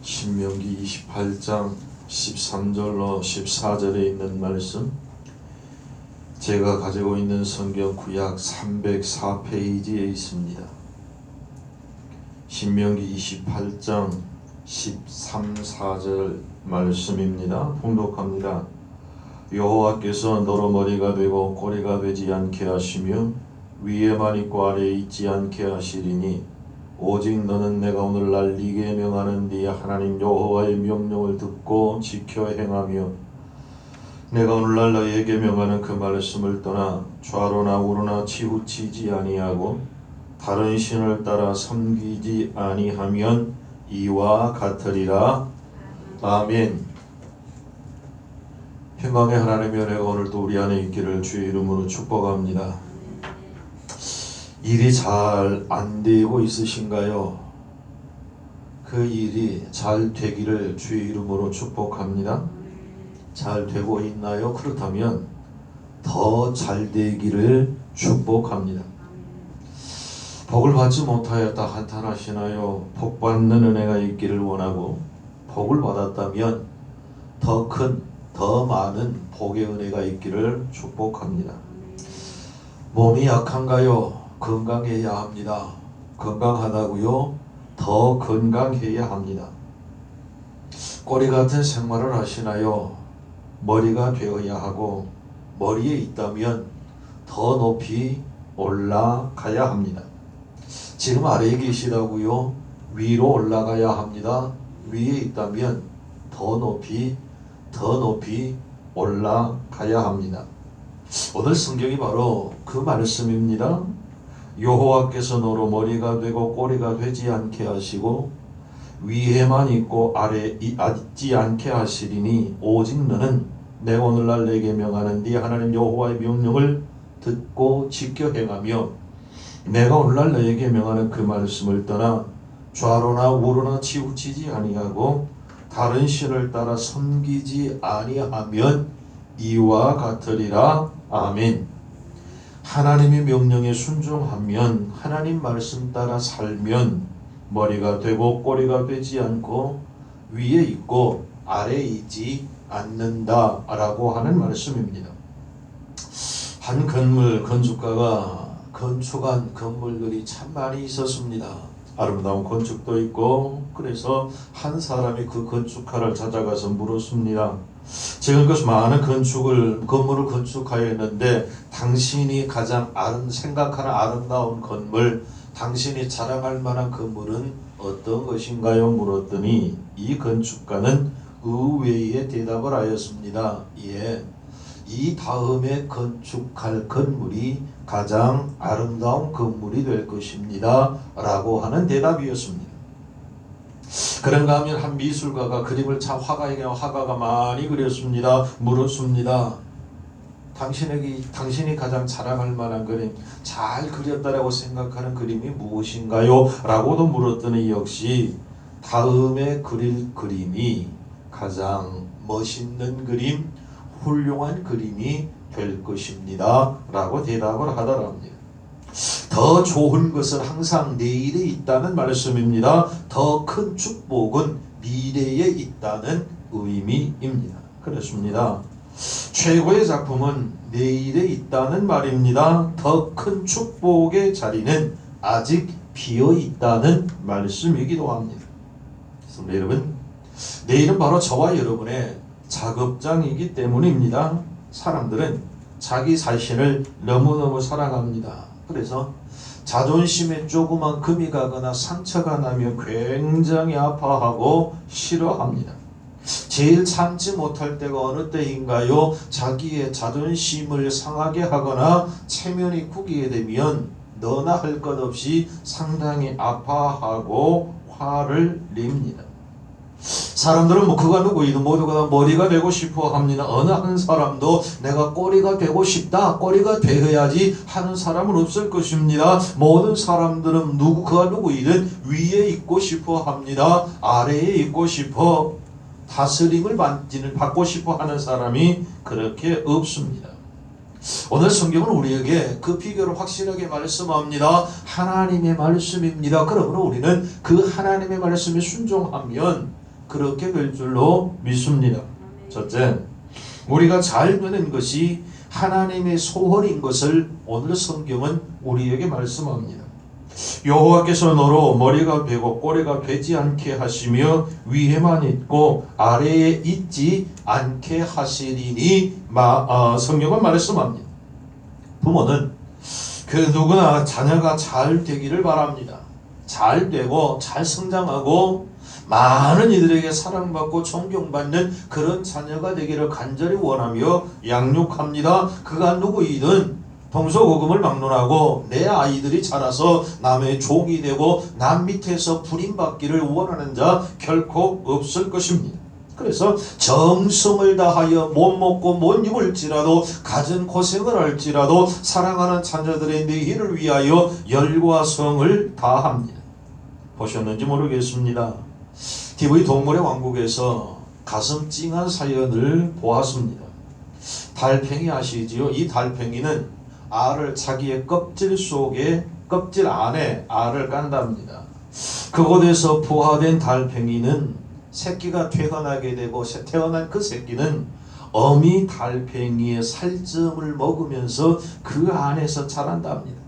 신명기 28장 13절로 14절에 있는 말씀, 제가 가지고 있는 성경 구약 304페이지에 있습니다. 신명기 28장 13, 14절 말씀입니다. 봉독합니다. 여호와께서 너로 머리가 되고 꼬리가 되지 않게 하시며 위에만 있고 아래에 있지 않게 하시리니 오직 너는 내가 오늘날 네게 명하는 네 하나님 여호와의 명령을 듣고 지켜 행하며 내가 오늘날 너희에게 명하는 그 말씀을 떠나 좌로나 우로나 치우치지 아니하고 다른 신을 따라 섬기지 아니하면 이와 같으리라. 아멘. 평강의 하나님의 은혜가 오늘도 우리 안에 있기를 주의 이름으로 축복합니다. 일이 잘 안 되고 있으신가요? 그 일이 잘 되기를 주의 이름으로 축복합니다. 잘 되고 있나요? 그렇다면 더 잘 되기를 축복합니다. 복을 받지 못하였다 한탄하시나요? 복 받는 은혜가 있기를 원하고, 복을 받았다면 더 큰, 더 많은 복의 은혜가 있기를 축복합니다. 몸이 약한가요? 건강해야 합니다. 건강하다고요? 더 건강해야 합니다. 꼬리 같은 생활을 하시나요? 머리가 되어야 하고, 머리에 있다면 더 높이 올라가야 합니다. 지금 아래에 계시다고요? 위로 올라가야 합니다. 위에 있다면 더 높이 올라가야 합니다. 오늘 성경이 바로 그 말씀입니다. 여호와께서 너로 머리가 되고 꼬리가 되지 않게 하시고 위에만 있고 아래에 있지 않게 하시리니 오직 너는 내가 오늘날 내게 명하는 네 하나님 여호와의 명령을 듣고 지켜 행하며 내가 오늘날 너에게 명하는 그 말씀을 떠나 좌로나 우로나 치우치지 아니하고 다른 신을 따라 섬기지 아니하면 이와 같으리라. 아멘. 하나님의 명령에 순종하면, 하나님 말씀 따라 살면 머리가 되고 꼬리가 되지 않고 위에 있고 아래에 있지 않는다라고 하는 말씀입니다. 한 건축가가 건축한 건물들이 참 많이 있었습니다. 아름다운 건축도 있고, 그래서 한 사람이 그 건축가를 찾아가서 물었습니다. 지금까지 많은 건물을 건축하였는데 당신이 가장 생각하는 아름다운 건물, 당신이 자랑할 만한 건물은 어떤 것인가요? 물었더니 이 건축가는 의외의 대답을 하였습니다. 예, 이 다음에 건축할 건물이 가장 아름다운 건물이 될 것입니다 라고 하는 대답이었습니다. 그런가 하면 한 미술가가 그림을 참 화가가 많이 그렸습니다. 물었습니다. 당신이 가장 자랑할 만한 그림, 잘 그렸다라고 생각하는 그림이 무엇인가요? 라고도 물었더니 역시 다음에 그릴 그림이 가장 멋있는 그림, 훌륭한 그림이 될 것입니다 라고 대답을 하더랍니다. 더 좋은 것은 항상 내일에 있다는 말씀입니다. 더 큰 축복은 미래에 있다는 의미입니다. 그렇습니다. 최고의 작품은 내일에 있다는 말입니다. 더 큰 축복의 자리는 아직 비어 있다는 말씀이기도 합니다. 그래서 여러분, 내일은 바로 저와 여러분의 작업장이기 때문입니다. 사람들은 자기 자신을 너무너무 사랑합니다. 그래서 자존심에 조그만 금이 가거나 상처가 나면 굉장히 아파하고 싫어합니다. 제일 참지 못할 때가 어느 때인가요? 자기의 자존심을 상하게 하거나 체면이 구기게 되면 너나 할 것 없이 상당히 아파하고 화를 냅니다. 사람들은 그가 누구이든 모두가 다 머리가 되고 싶어 합니다. 어느 한 사람도 내가 꼬리가 되고 싶다, 꼬리가 되어야지 하는 사람은 없을 것입니다. 모든 사람들은 그가 누구이든 위에 있고 싶어 합니다. 아래에 있고 싶어, 다스림을 받고 싶어 하는 사람이 그렇게 없습니다. 오늘 성경은 우리에게 그 비결을 확실하게 말씀합니다. 하나님의 말씀입니다. 그러므로 우리는 그 하나님의 말씀에 순종하면 그렇게 될 줄로 믿습니다. 첫째, 우리가 잘 되는 것이 하나님의 소원인 것을 오늘 성경은 우리에게 말씀합니다. 여호와께서 너로 머리가 되고 꼬리가 되지 않게 하시며 위에만 있고 아래에 있지 않게 하시리니 성경은 말씀합니다. 부모는 그 누구나 자녀가 잘 되기를 바랍니다. 잘 되고 잘 성장하고 많은 이들에게 사랑받고 존경받는 그런 자녀가 되기를 간절히 원하며 양육합니다. 그가 누구이든 동서고금을 막론하고 내 아이들이 자라서 남의 종이 되고 남 밑에서 부림받기를 원하는 자 결코 없을 것입니다. 그래서 정성을 다하여 못 먹고 못 입을지라도 갖은 고생을 할지라도 사랑하는 자녀들의 내일을 위하여 열과 성을 다합니다. 보셨는지 모르겠습니다. TV 동물의 왕국에서 가슴 찡한 사연을 보았습니다. 달팽이 아시지요? 이 달팽이는 알을 자기의 껍질 안에 알을 깐답니다. 그곳에서 부화된 달팽이는 새끼가 태어나게 되고 태어난 그 새끼는 어미 달팽이의 살점을 먹으면서 그 안에서 자란답니다.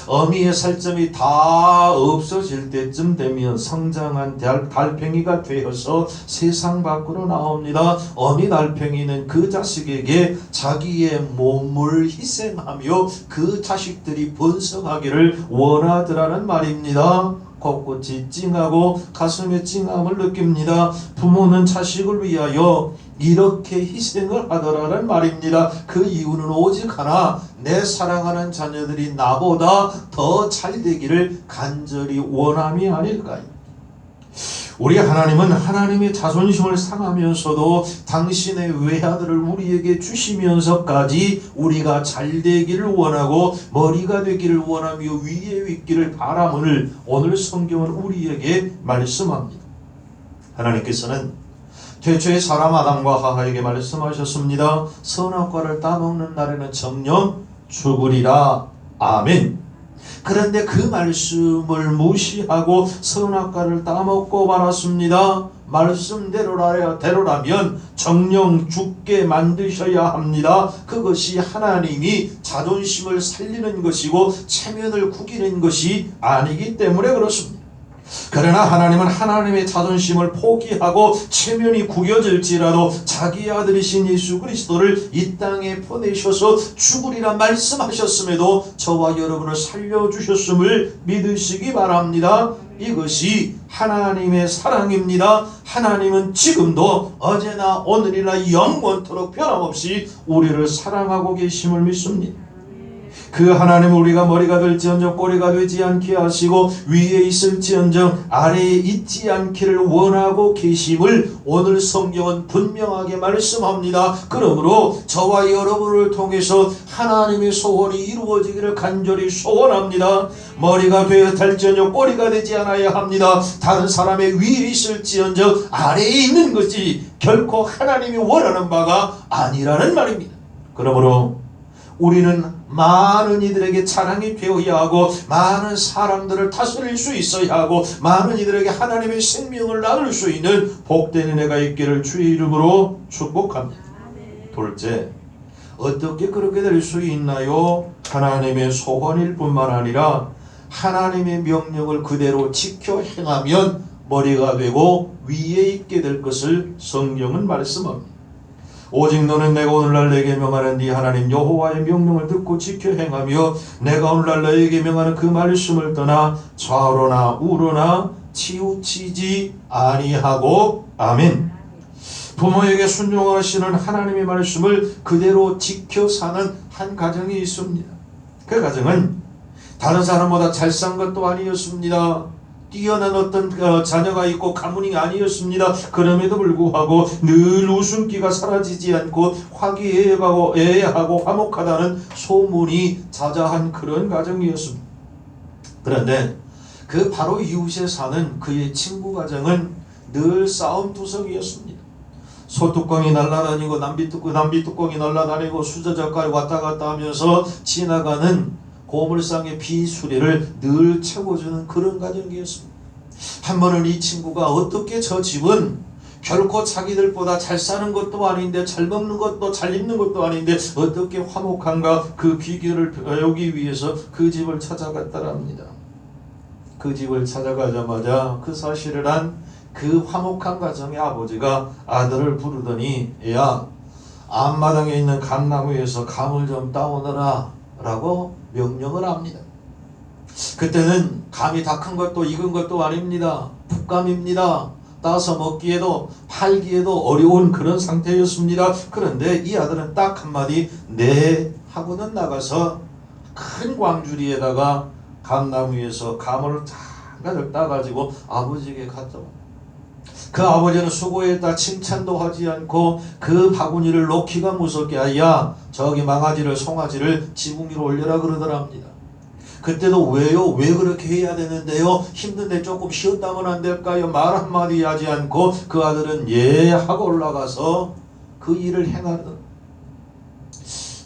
어미의 살점이 다 없어질 때쯤 되면 성장한 달팽이가 되어서 세상 밖으로 나옵니다. 어미 달팽이는 그 자식에게 자기의 몸을 희생하며 그 자식들이 번성하기를 원하더라는 말입니다. 곳곳이 찡하고 가슴에 찡함을 느낍니다. 부모는 자식을 위하여 이렇게 희생을 하더라는 말입니다. 그 이유는 오직 하나, 내 사랑하는 자녀들이 나보다 더 잘 되기를 간절히 원함이 아닐까요? 우리 하나님은 하나님의 자존심을 상하면서도 당신의 외아들을 우리에게 주시면서까지 우리가 잘 되기를 원하고 머리가 되기를 원하며 위에 있기를 바람을 오늘 성경은 우리에게 말씀합니다. 하나님께서는 태초에 사람 아담과 하와에게 말씀하셨습니다. 선악과를 따먹는 날에는 정녕 죽으리라. 아멘. 그런데 그 말씀을 무시하고 선악과를 따먹고 말았습니다. 말씀대로라면 정녕 죽게 만드셔야 합니다. 그것이 하나님이 자존심을 살리는 것이고 체면을 구기는 것이 아니기 때문에 그렇습니다. 그러나 하나님은 하나님의 자존심을 포기하고 체면이 구겨질지라도 자기 아들이신 예수 그리스도를 이 땅에 보내셔서 죽으리라 말씀하셨음에도 저와 여러분을 살려주셨음을 믿으시기 바랍니다. 이것이 하나님의 사랑입니다. 하나님은 지금도 어제나 오늘이나 영원토록 변함없이 우리를 사랑하고 계심을 믿습니다. 그 하나님은 우리가 머리가 될지언정 꼬리가 되지 않게 하시고 위에 있을지언정 아래에 있지 않기를 원하고 계심을 오늘 성경은 분명하게 말씀합니다. 그러므로 저와 여러분을 통해서 하나님의 소원이 이루어지기를 간절히 소원합니다. 머리가 되어 될지언정 꼬리가 되지 않아야 합니다. 다른 사람의 위에 있을지언정 아래에 있는 것이 결코 하나님이 원하는 바가 아니라는 말입니다. 그러므로 우리는 많은 이들에게 자랑이 되어야 하고 많은 사람들을 다스릴 수 있어야 하고 많은 이들에게 하나님의 생명을 나눌 수 있는 복된 은혜가 있기를 주의 이름으로 축복합니다. 둘째, 어떻게 그렇게 될 수 있나요? 하나님의 소원일 뿐만 아니라 하나님의 명령을 그대로 지켜 행하면 머리가 되고 위에 있게 될 것을 성경은 말씀합니다. 오직 너는 내가 오늘날 내게 명하는 네 하나님 여호와의 명령을 듣고 지켜 행하며 내가 오늘날 너에게 명하는 그 말씀을 떠나 좌로나 우로나 치우치지 아니하고. 아멘. 부모에게 순종하시는 하나님의 말씀을 그대로 지켜 사는 한 가정이 있습니다. 그 가정은 다른 사람보다 잘 산 것도 아니었습니다. 뛰어난 어떤 자녀가 있고 가문이 아니었습니다. 그럼에도 불구하고 늘 웃음기가 사라지지 않고 화기애애하고 화목하다는 소문이 자자한 그런 가정이었습니다. 그런데 그 바로 이웃에 사는 그의 친구 가정은 늘 싸움투성이었습니다. 소뚜껑이 날아다니고 남비뚜껑이 날아다니고 수저젓갈이 왔다 갔다 하면서 지나가는 고물상의 비수레를 늘 채워주는 그런 가정이었습니다. 한 번은 이 친구가 어떻게 저 집은 결코 자기들보다 잘 사는 것도 아닌데 잘 먹는 것도 잘 입는 것도 아닌데 어떻게 화목한가 그 비결을 배우기 위해서 그 집을 찾아갔다랍니다. 그 집을 찾아가자마자 그 사실을 한 그 화목한 가정의 아버지가 아들을 부르더니 야 앞마당에 있는 감나무에서 감을 좀 따오너라 라고 명령을 합니다. 그때는 감이 다 큰 것도 익은 것도 아닙니다. 풋감입니다. 따서 먹기에도 팔기에도 어려운 그런 상태였습니다. 그런데 이 아들은 딱 한마디 네 하고는 나가서 큰 광주리에다가 감나무에서 감을 가득 따가지고 아버지에게 갖다 그 아버지는 수고했다 칭찬도 하지 않고 그 바구니를 놓기가 무섭게 야 저기 망아지를 송아지를 지붕 위로 올려라 그러더랍니다. 그때도 왜요? 왜 그렇게 해야 되는데요? 힘든데 조금 쉬었다면 안 될까요? 말 한마디 하지 않고 그 아들은 예 하고 올라가서 그 일을 행하던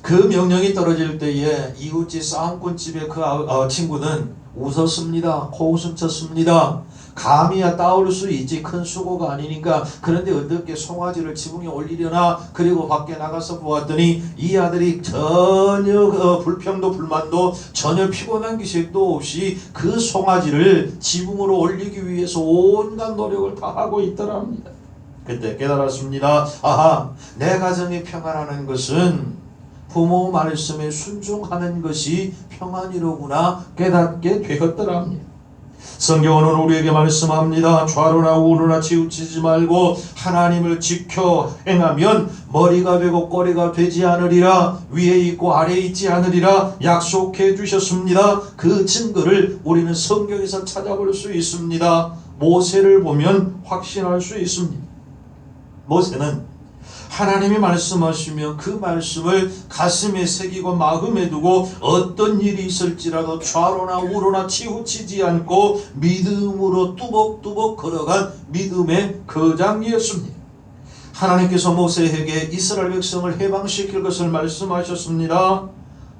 그 명령이 떨어질 때에 이웃집 싸움꾼집의 그 친구는 웃었습니다. 코웃음 쳤습니다. 감이야 따올 수 있지 큰 수고가 아니니까. 그런데 어떻게 송아지를 지붕에 올리려나. 그리고 밖에 나가서 보았더니 이 아들이 전혀 불평도 불만도 전혀 피곤한 기색도 없이 그 송아지를 지붕으로 올리기 위해서 온갖 노력을 다 하고 있더랍니다. 그때 깨달았습니다. 아하, 내 가정이 평안하는 것은 부모 말씀에 순종하는 것이 평안이로구나 깨닫게 되었더랍니다. 성경은 우리에게 말씀합니다. 좌로나 우로나 치우치지 말고 하나님을 지켜 행하면 머리가 되고 꼬리가 되지 않으리라. 위에 있고 아래에 있지 않으리라 약속해 주셨습니다. 그 증거를 우리는 성경에서 찾아볼 수 있습니다. 모세를 보면 확신할 수 있습니다. 모세는 하나님이 말씀하시면 그 말씀을 가슴에 새기고 마음에 두고 어떤 일이 있을지라도 좌로나 우로나 치우치지 않고 믿음으로 뚜벅뚜벅 걸어간 믿음의 거장이었습니다. 하나님께서 모세에게 이스라엘 백성을 해방시킬 것을 말씀하셨습니다.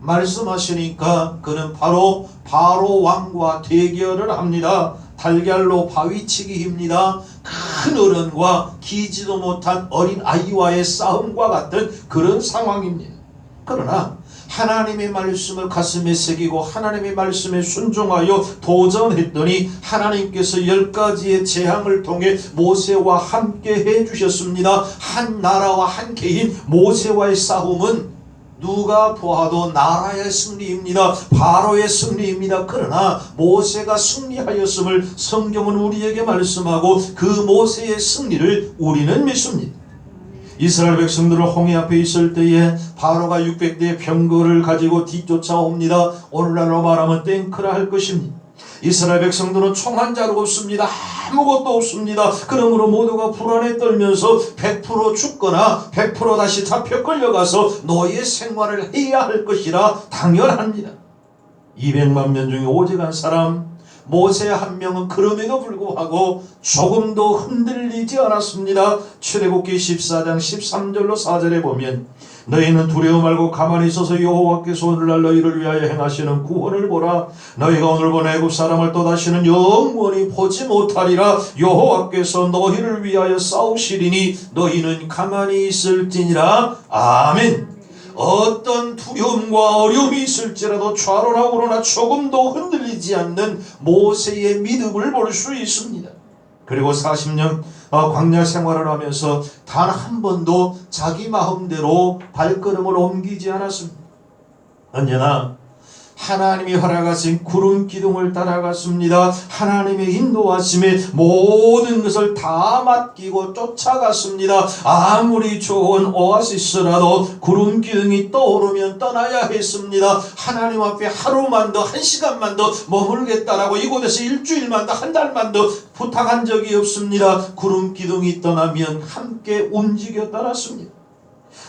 말씀하시니까 그는 바로 바로 왕과 대결을 합니다. 달걀로 바위치기입니다. 큰 어른과 기지도 못한 어린 아이와의 싸움과 같은 그런 상황입니다. 그러나 하나님의 말씀을 가슴에 새기고 하나님의 말씀에 순종하여 도전했더니 하나님께서 10가지의 재앙을 통해 모세와 함께 해주셨습니다. 한 나라와 한 개인 모세와의 싸움은 누가 보아도 나라의 승리입니다. 바로의 승리입니다. 그러나 모세가 승리하였음을 성경은 우리에게 말씀하고 그 모세의 승리를 우리는 믿습니다. 이스라엘 백성들은 홍해 앞에 있을 때에 바로가 600대의 병거를 가지고 뒤쫓아옵니다. 오늘날로 말하면 탱크라 할 것입니다. 이스라엘 백성들은 총 한 자루 없습니다. 아무것도 없습니다. 그러므로 모두가 불안에 떨면서 100% 죽거나 100% 다시 잡혀 끌려가서 노예 생활을 해야 할 것이라 당연합니다. 200만 명 중에 오직 한 사람 모세 한 명은 그럼에도 불구하고 조금도 흔들리지 않았습니다. 출애굽기 14장 13절로 4절에 보면 너희는 두려워 말고 가만히 있어서 여호와께서 오늘날 너희를 위하여 행하시는 구원을 보라. 너희가 오늘 본 애굽 사람을 또다시는 영원히 보지 못하리라. 여호와께서 너희를 위하여 싸우시리니 너희는 가만히 있을지니라. 아멘. 어떤 두려움과 어려움이 있을지라도 좌로나 우로나 조금도 흔들리지 않는 모세의 믿음을 볼 수 있습니다. 그리고 40년 광야 생활을 하면서 단 한 번도 자기 마음대로 발걸음을 옮기지 않았습니다. 언제나 하나님이 허락하신 구름 기둥을 따라갔습니다. 하나님의 인도하심에 모든 것을 다 맡기고 쫓아갔습니다. 아무리 좋은 오아시스라도 구름 기둥이 떠오르면 떠나야 했습니다. 하나님 앞에 하루만 더, 한 시간만 더 머물겠다라고 이곳에서 일주일만 더, 한 달만 더 부탁한 적이 없습니다. 구름 기둥이 떠나면 함께 움직여 따랐습니다.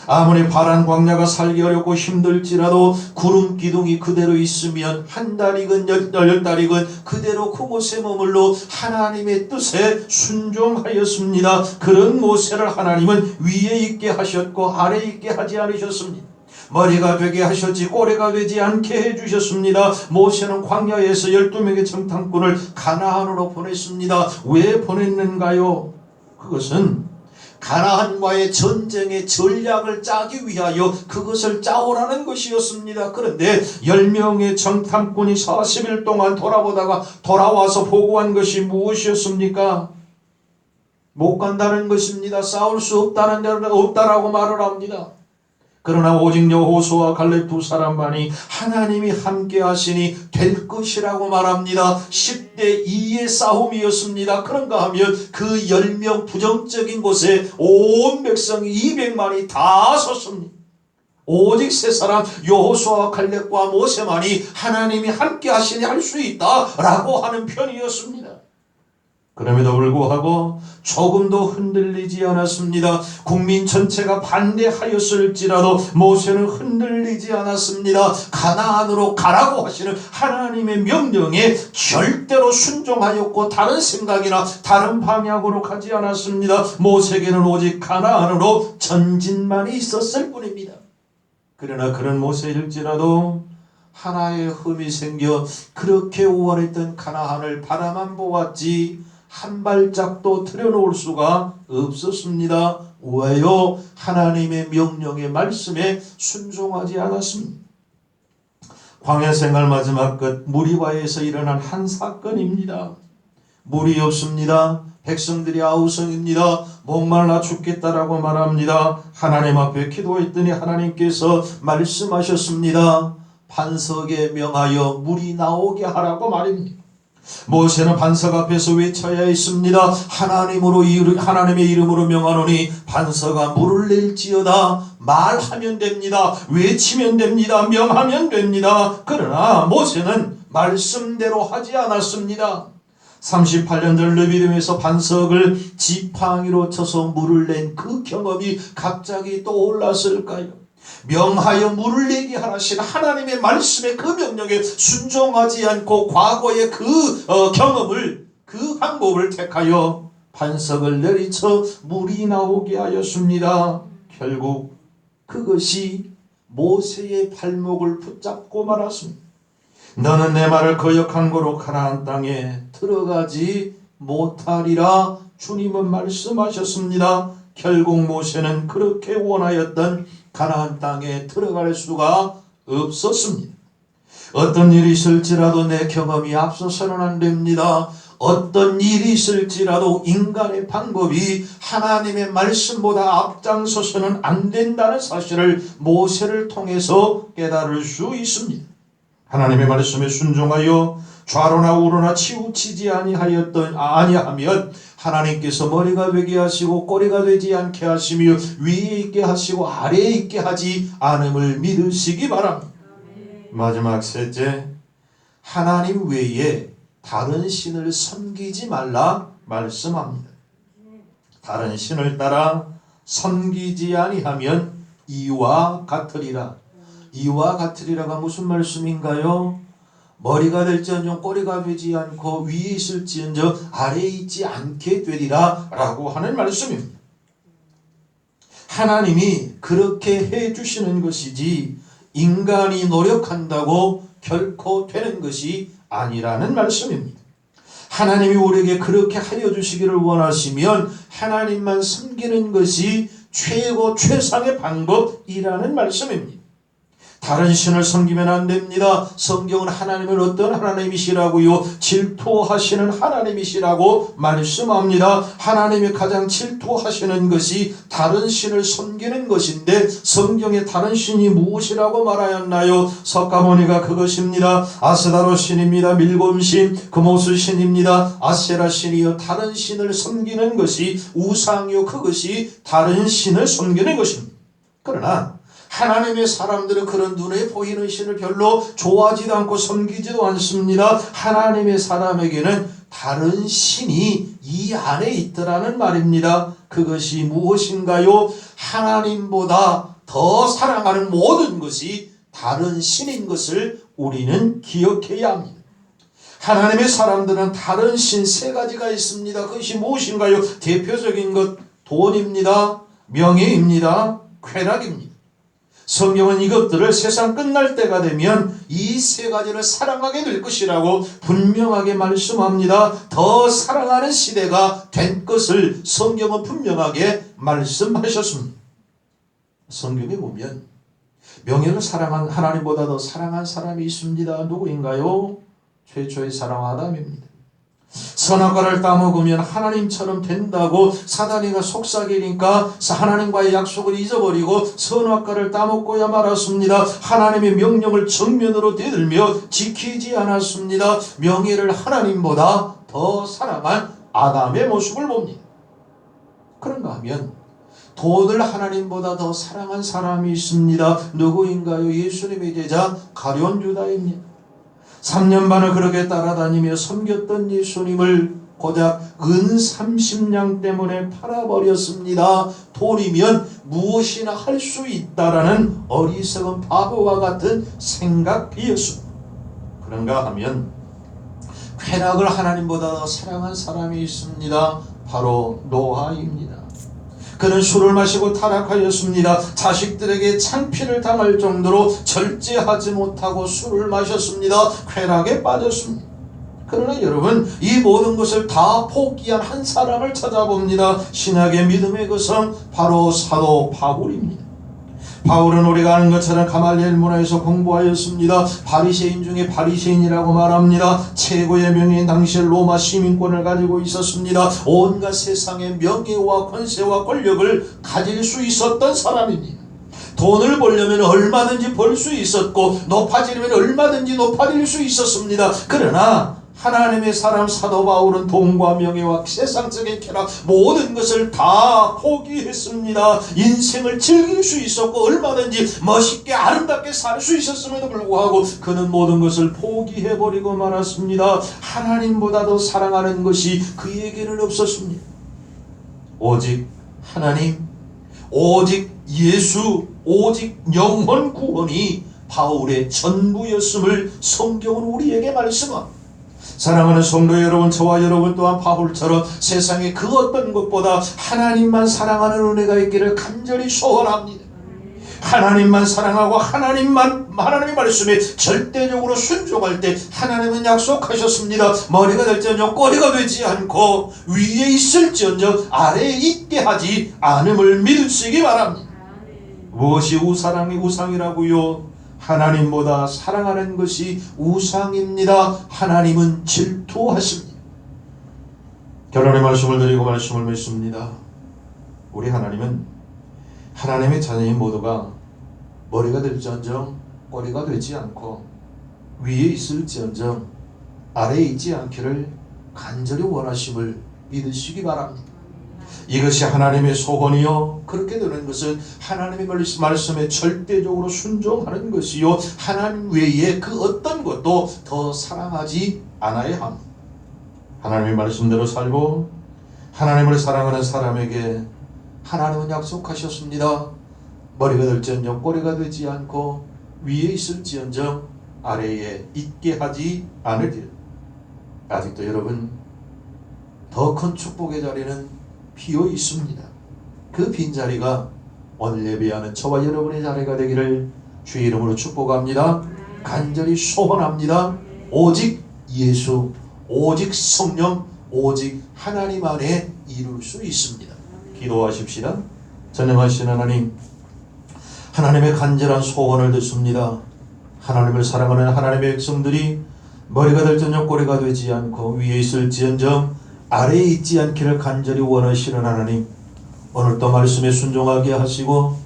아무리 파란 광야가 살기 어렵고 힘들지라도 구름 기둥이 그대로 있으면 한 달이건 10달이건 그대로 그곳에 머물러 하나님의 뜻에 순종하였습니다. 그런 모세를 하나님은 위에 있게 하셨고 아래에 있게 하지 않으셨습니다. 머리가 되게 하셨지 꼬리가 되지 않게 해주셨습니다. 모세는 광야에서 12명의 정탐꾼을 가나안으로 보냈습니다. 왜 보냈는가요? 그것은 가나안과의 전쟁의 전략을 짜기 위하여 그것을 짜오라는 것이었습니다. 그런데 10명의 정탐꾼이 40일 동안 돌아보다가 돌아와서 보고한 것이 무엇이었습니까? 못 간다는 것입니다. 싸울 수 없다라고 말을 합니다. 그러나 오직 여호수아와 갈렙 두 사람만이 하나님이 함께 하시니 될 것이라고 말합니다. 10대 2의 싸움이었습니다. 그런가 하면 그 10명 부정적인 곳에 온 백성 200만이 다 섰습니다. 오직 세 사람 여호수아와 갈렙과 모세만이 하나님이 함께 하시니 할 수 있다라고 하는 편이었습니다. 그럼에도 불구하고 조금도 흔들리지 않았습니다. 국민 전체가 반대하였을지라도 모세는 흔들리지 않았습니다. 가나안으로 가라고 하시는 하나님의 명령에 절대로 순종하였고 다른 생각이나 다른 방향으로 가지 않았습니다. 모세에게는 오직 가나안으로 전진만이 있었을 뿐입니다. 그러나 그런 모세일지라도 하나의 흠이 생겨 그렇게 원했던 가나안을 바라만 보았지 한 발짝도 들여놓을 수가 없었습니다. 왜요? 하나님의 명령의 말씀에 순종하지 않았습니다. 광야 생활 마지막 끝 무리바에서 일어난 한 사건입니다. 물이 없습니다. 백성들이 아우성입니다. 목말라 죽겠다라고 말합니다. 하나님 앞에 기도했더니 하나님께서 말씀하셨습니다. 반석에 명하여 물이 나오게 하라고 말입니다. 모세는 반석 앞에서 외쳐야 했습니다. 하나님의 이름으로 명하노니 반석아 물을 낼지어다. 말하면 됩니다. 외치면 됩니다. 명하면 됩니다. 그러나 모세는 말씀대로 하지 않았습니다. 38년 전 르비딤에서 반석을 지팡이로 쳐서 물을 낸 그 경험이 갑자기 떠올랐을까요? 명하여 물을 내게 하라신 하나님의 말씀에 그 명령에 순종하지 않고 과거의 그 경험을 그 방법을 택하여 반석을 내리쳐 물이 나오게 하였습니다. 결국 그것이 모세의 발목을 붙잡고 말았습니다. 너는 내 말을 거역한 거로 가나안 땅에 들어가지 못하리라 주님은 말씀하셨습니다. 결국 모세는 그렇게 원하였던 가나안 땅에 들어갈 수가 없었습니다. 어떤 일이 있을지라도 내 경험이 앞서서는 안 됩니다. 어떤 일이 있을지라도 인간의 방법이 하나님의 말씀보다 앞장서서는 안 된다는 사실을 모세를 통해서 깨달을 수 있습니다. 하나님의 말씀에 순종하여 좌로나 우로나 치우치지 아니하면 하나님께서 머리가 되게 하시고 꼬리가 되지 않게 하시며 위에 있게 하시고 아래에 있게 하지 않음을 믿으시기 바랍니다. 마지막 셋째, 하나님 외에 다른 신을 섬기지 말라 말씀합니다. 다른 신을 따라 섬기지 아니하면 이와 같으리라. 이와 같으리라가 무슨 말씀인가요? 머리가 될지언정 꼬리가 되지 않고 위에 있을지언정 아래에 있지 않게 되리라 라고 하는 말씀입니다. 하나님이 그렇게 해주시는 것이지 인간이 노력한다고 결코 되는 것이 아니라는 말씀입니다. 하나님이 우리에게 그렇게 하여 주시기를 원하시면 하나님만 섬기는 것이 최고 최상의 방법이라는 말씀입니다. 다른 신을 섬기면 안 됩니다. 성경은 하나님을 어떤 하나님이시라고요? 질투하시는 하나님이시라고 말씀합니다. 하나님이 가장 질투하시는 것이 다른 신을 섬기는 것인데 성경에 다른 신이 무엇이라고 말하였나요? 석가모니가 그것입니다. 아스다로 신입니다. 밀곰 신, 금오수 신입니다. 아세라 신이요. 다른 신을 섬기는 것이 우상이요. 그것이 다른 신을 섬기는 것입니다. 그러나 하나님의 사람들은 그런 눈에 보이는 신을 별로 좋아하지도 않고 섬기지도 않습니다. 하나님의 사람에게는 다른 신이 이 안에 있더라는 말입니다. 그것이 무엇인가요? 하나님보다 더 사랑하는 모든 것이 다른 신인 것을 우리는 기억해야 합니다. 하나님의 사람들은 다른 신 세 가지가 있습니다. 그것이 무엇인가요? 대표적인 것 돈입니다. 명예입니다. 쾌락입니다. 성경은 이것들을 세상 끝날 때가 되면 이 세 가지를 사랑하게 될 것이라고 분명하게 말씀합니다. 더 사랑하는 시대가 된 것을 성경은 분명하게 말씀하셨습니다. 성경에 보면 명예를 사랑한 하나님보다 더 사랑한 사람이 있습니다. 누구인가요? 최초의 사랑 아담입니다. 선악과를 따먹으면 하나님처럼 된다고 사단이가 속삭이니까 하나님과의 약속을 잊어버리고 선악과를 따먹고야 말았습니다. 하나님의 명령을 정면으로 대들며 지키지 않았습니다. 명예를 하나님보다 더 사랑한 아담의 모습을 봅니다. 그런가 하면 돈을 하나님보다 더 사랑한 사람이 있습니다. 누구인가요? 예수님의 제자 가룟 유다입니다. 3년 반을 그렇게 따라다니며 섬겼던 예수님을 고작 은 30냥 때문에 팔아버렸습니다. 돈이면 무엇이나 할 수 있다라는 어리석은 바보와 같은 생각이었습니다. 그런가 하면 쾌락을 하나님보다 더 사랑한 사람이 있습니다. 바로 노아입니다. 그는 술을 마시고 타락하였습니다. 자식들에게 창피를 당할 정도로 절제하지 못하고 술을 마셨습니다. 쾌락에 빠졌습니다. 그러나 여러분, 이 모든 것을 다 포기한 한 사람을 찾아봅니다. 신약의 믿음의 거성, 바로 사도 바울입니다. 바울은 우리가 아는 것처럼 가말리엘 문화에서 공부하였습니다. 바리새인 중에 바리새인이라고 말합니다. 최고의 명예인 당시 로마 시민권을 가지고 있었습니다. 온갖 세상의 명예와 권세와 권력을 가질 수 있었던 사람입니다. 돈을 벌려면 얼마든지 벌 수 있었고 높아지려면 얼마든지 높아질 수 있었습니다. 그러나 하나님의 사람 사도 바울은 돈과 명예와 세상적인 쾌락 모든 것을 다 포기했습니다. 인생을 즐길 수 있었고 얼마든지 멋있게 아름답게 살 수 있었음에도 불구하고 그는 모든 것을 포기해버리고 말았습니다. 하나님보다 더 사랑하는 것이 그에게는 없었습니다. 오직 하나님, 오직 예수, 오직 영혼 구원이 바울의 전부였음을 성경은 우리에게 말씀합니다. 사랑하는 성도 여러분, 저와 여러분 또한 바울처럼 세상의 그 어떤 것보다 하나님만 사랑하는 은혜가 있기를 간절히 소원합니다. 하나님만 사랑하고 하나님의 말씀에 절대적으로 순종할 때 하나님은 약속하셨습니다. 머리가 될지언정 꼬리가 되지 않고 위에 있을지언정 아래에 있게 하지 않음을 믿으시기 바랍니다. 무엇이 우상이 우상이라고요? 하나님보다 사랑하는 것이 우상입니다. 하나님은 질투하십니다. 결론의 말씀을 드리고 말씀을 맺습니다. 우리 하나님은 하나님의 자녀인 모두가 머리가 될지언정 꼬리가 되지 않고 위에 있을지언정 아래에 있지 않기를 간절히 원하심을 믿으시기 바랍니다. 이것이 하나님의 소원이요, 그렇게 되는 것은 하나님의 말씀에 절대적으로 순종하는 것이요, 하나님 외에 그 어떤 것도 더 사랑하지 않아야 합니다. 하나님의 말씀대로 살고 하나님을 사랑하는 사람에게 하나님은 약속하셨습니다. 머리가 될지언정 꼬리가 되지 않고 위에 있을지언정 아래에 있게 하지 않으리라. 아직도 여러분, 더 큰 축복의 자리는 비어 있습니다. 그 빈자리가 오늘 예배하는 저와 여러분의 자리가 되기를 주의 이름으로 축복합니다. 간절히 소원합니다. 오직 예수, 오직 성령, 오직 하나님 안에 이룰 수 있습니다. 기도하십시다. 전능하신 하나님, 하나님의 간절한 소원을 듣습니다. 하나님을 사랑하는 하나님의 백성들이 머리가 될지언정 꼬리가 되지 않고 위에 있을지언정 아래에 있지 않기를 간절히 원하시는 하나님, 오늘도 말씀에 순종하게 하시고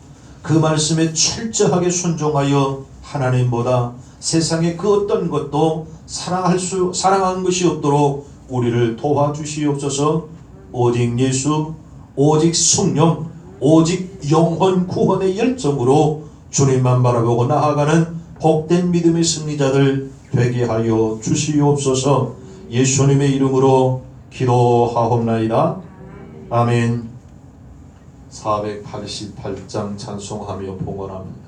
그 말씀에 철저하게 순종하여 하나님보다 세상의 그 어떤 것도 사랑한 것이 없도록 우리를 도와주시옵소서. 오직 예수, 오직 성령, 오직 영혼 구원의 열정으로 주님만 바라보고 나아가는 복된 믿음의 승리자들 되게 하여 주시옵소서. 예수님의 이름으로 기도하옵나이다. 아멘. 488장 찬송하며 봉헌합니다.